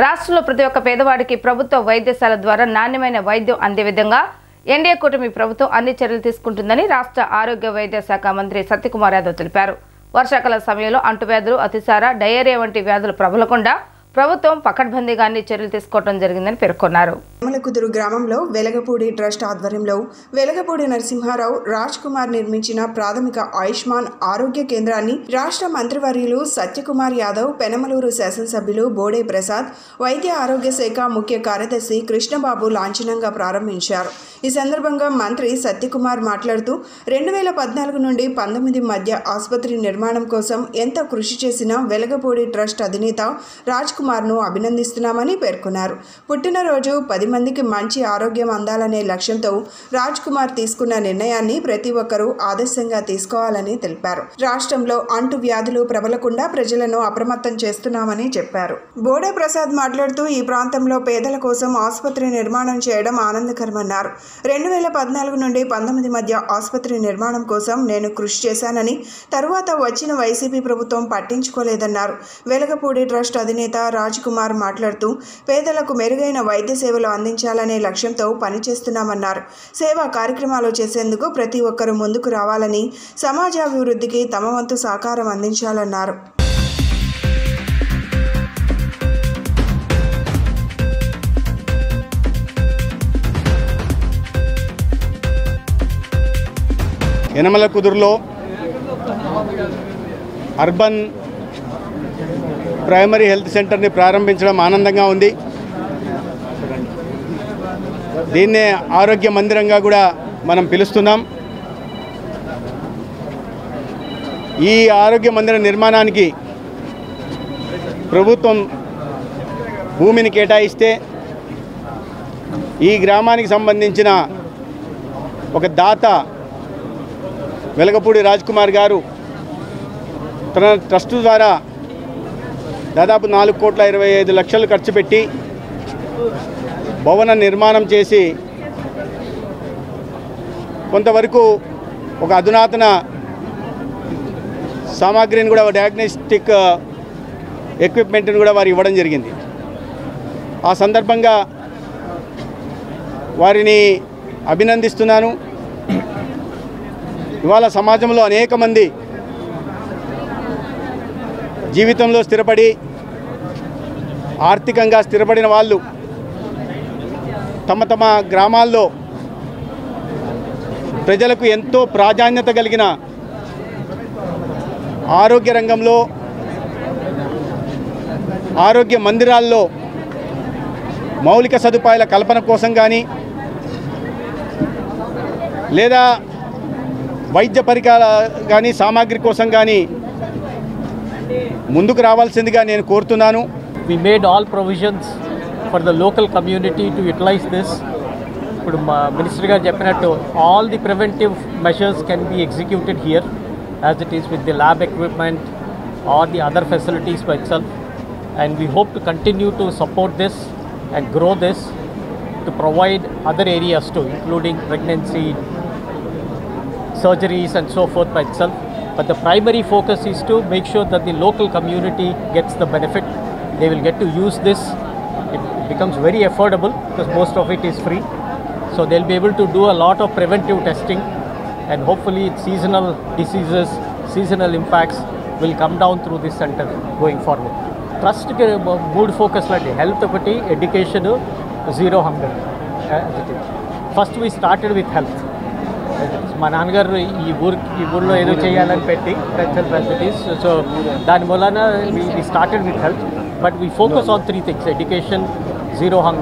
రాష్ట్రంలో ప్రతి ఒక్క పేదవాడికి ప్రభుత్వ వైద్యశాల ద్వారా నాణ్యమైన వైద్యం అందే విధంగా ఎన్డీఏ కూటమి ప్రభుత్వం అన్ని చర్యలు తీసుకుంటుందని రాష్ట్ర ఆరోగ్య వైద్య శాఖ మంత్రి సత్యకుమార్ యాదవ్ తెలిపారు. వర్షాకాల సమయంలో అంటువ్యాధులు, అతిసార, డయేరియా వంటి వ్యాధులు ప్రబలకుండా ప్రభుత్వం పకడ్బందీగా అన్ని చర్యలు తీసుకోవడం జరిగిందని పేర్కొన్నారు. అమలకుదురు గ్రామంలో వెలగపూడి ట్రస్ట్ ఆధ్వర్యంలో వెలగపూడి నరసింహారావు రాజ్ కుమార్ నిర్మించిన ప్రాథమిక ఆయుష్మాన్ ఆరోగ్య కేంద్రాన్ని రాష్ట్ర మంత్రివర్యులు సత్యకుమార్ యాదవ్, పెనమలూరు శాసనసభ్యులు బోడే ప్రసాద్, వైద్య ఆరోగ్య శాఖ ముఖ్య కార్యదర్శి కృష్ణబాబు లాంఛనంగా ప్రారంభించారు. ఈ సందర్భంగా మంత్రి సత్యకుమార్ మాట్లాడుతూ 2014 నుండి 19 మధ్య ఆసుపత్రి నిర్మాణం కోసం ఎంతో కృషి చేసిన వెలగపూడి ట్రస్ట్ అధినేత రాజ్ కుమార్ను అభినందిస్తున్నామని పేర్కొన్నారు. పుట్టినరోజు 10 మందికి మంచి ఆరోగ్యం అందాలనే లక్ష్యంతో రాజ్ కుమార్ తీసుకున్న నిర్ణయాన్ని ప్రతి ఒక్కరూ ఆదర్శంగా తీసుకోవాలని తెలిపారు. రాష్ట్రంలో అంటు వ్యాధులు ప్రబలకుండా ప్రజలను అప్రమత్తం చేస్తున్నామని చెప్పారు. బోడే ప్రసాద్ మాట్లాడుతూ ఈ ప్రాంతంలో పేదల కోసం ఆసుపత్రి నిర్మాణం చేయడం ఆనందకరమన్నారు. 2014 నుండి 19 మధ్య ఆసుపత్రి నిర్మాణం కోసం నేను కృషి చేశానని, తరువాత వచ్చిన వైసీపీ ప్రభుత్వం పట్టించుకోలేదన్నారు. వెలగపూడి ట్రస్ట్ అధినేత రాజ్ కుమార్ మాట్లాడుతూ పేదలకు మెరుగైన వైద్య సేవలు అందించాలనే లక్ష్యంతో పనిచేస్తున్నామన్నారు. సేవా కార్యక్రమాలు చేసేందుకు ప్రతి ఒక్కరూ ముందుకు రావాలని, సమాజాభివృద్ధికి తమ వంతు సహకారం అందించాలన్నారు. యనమలకుదురులో అర్బన్ ప్రైమరీ హెల్త్ సెంటర్ని ప్రారంభించడం ఆనందంగా ఉంది. దీన్నే ఆరోగ్య మందిరంగా కూడా మనం పిలుస్తున్నాం. ఈ ఆరోగ్య మందిర నిర్మాణానికి ప్రభుత్వం భూమిని కేటాయిస్తే ఈ గ్రామానికి సంబంధించిన ఒక దాత వెలగపూడి రాజ్ కుమార్ గారు తన ట్రస్టు ద్వారా దాదాపు 4,25,00,000 ఖర్చు పెట్టి భవన నిర్మాణం చేసి కొంతవరకు ఒక అధునాతన సామాగ్రిని కూడా, డయాగ్నోస్టిక్ ఎక్విప్మెంట్ని కూడా వారు ఇవ్వడం జరిగింది. ఆ సందర్భంగా వారిని అభినందిస్తున్నాను. ఇవాళ సమాజంలో అనేక మంది జీవితంలో స్థిరపడి, ఆర్థికంగా స్థిరపడిన వాళ్ళు తమ తమ గ్రామాల్లో ప్రజలకు ఎంతో ప్రాధాన్యత కలిగిన ఆరోగ్య రంగంలో, ఆరోగ్య మందిరాల్లో మౌలిక సదుపాయాల కల్పన కోసం కానీ, లేదా వైద్య పరికరాలు కానీ, సామాగ్రి కోసం కానీ ముందుకు రావాల్సిందిగా నేను కోరుతున్నాను. We made all provisions for the local community to utilize this. ఇప్పుడు మా మినిస్టర్ గారు చెప్పినట్టు all the preventive measures can be executed here as it is with the lab equipment or the other facilities by itself, and we hope to continue to support this and grow this to provide other areas too, including pregnancy, surgeries and so forth by itself. But the primary focus is to make sure that the local community gets the benefit. They will get to use this. It becomes very affordable because most of it is free. So they'll be able to do a lot of preventive testing, and hopefully seasonal diseases, seasonal impacts will come down through this center going forward. Trust mood focus like health, education, zero hunger. First we started with health. మా నాన్నగారు ఈ ఊర్లో ఏదో చేయాలని పెట్టి health facilities, so దాని మూలన we started with health, but we focus on 3 things: education, zero hunger.